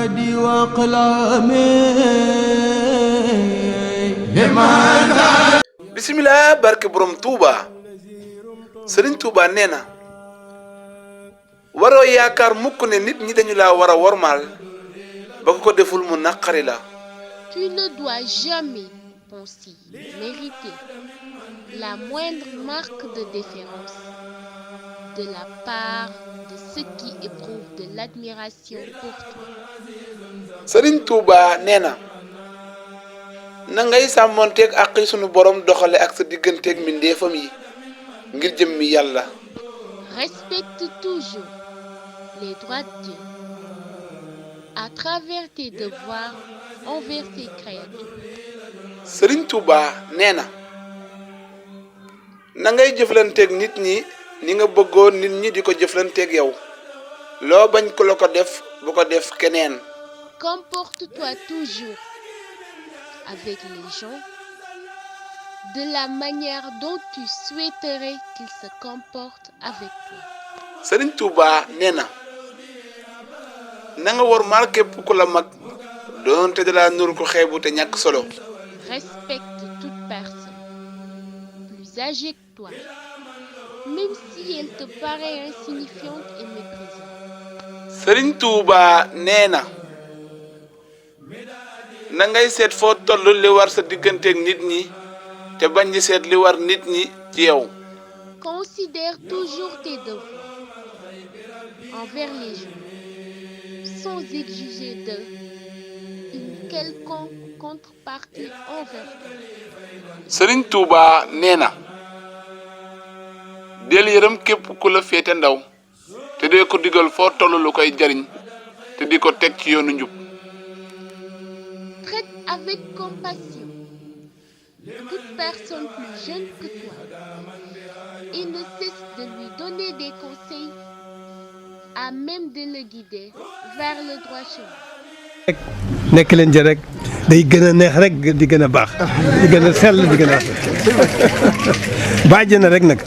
مدادي وأقلامي bisimilah barke borom Touba Serigne Touba nee na waroo yaakaar mukk ne nit ñi dañu laa war a wormaal ba ko deful mu naqari la. Tu ne dois jamais penser mériter la moindre marque de déférence de la part de ceux qui éprouvent de l'admiration pour toi. Serigne Touba nee na na ngay sàmmonteeg ak sunu borom doxale ak sa digganteeg mbindeefam yi ngir jëmmi yàlla. Respecte toujours les droits de Dieu à travers tes devoirs envers tes créatures. Serigne Touba nee na na ngay jëflanteeg nit ñi ni nga bëggoon nit ñi di ko jëflanteeg yow loo bañ ko la ko def bu ko def keneen. Comporte-toi toujours avec les gens de la manière dont tu souhaiterais qu'ils se comportent avec toi. Serigne Touba nee na na nga wormaal képp ku la mag doonte da laa nur ko xeebu te ñàkk solo. Respecte toute personne plus âgée que toi, même si elle te paraît insignifiante et méprisante. Serigne Touba nee na na ngay seet foo toll li war sa digganteeg nit ñi te bañ di seet li war nit ñi ci yow. Considère toujours tes devoirs envers les gens sans exiger d'eux une quelconque contrepartie envers toi. Serigne Touba nee na del yërëm képp ku la féete ndaw te dee ko digal foo toll lu koy jariñ te di ko teg ci yoonu njub. Traite avec compassion toute personne plus jeune que toi et ne cesse de lui donner des conseils à même de le guider vers le droit chemin. nekk leen ci rek day gën a neex rek di gën a baax di gën a sell di gën a bàjj na rek nag.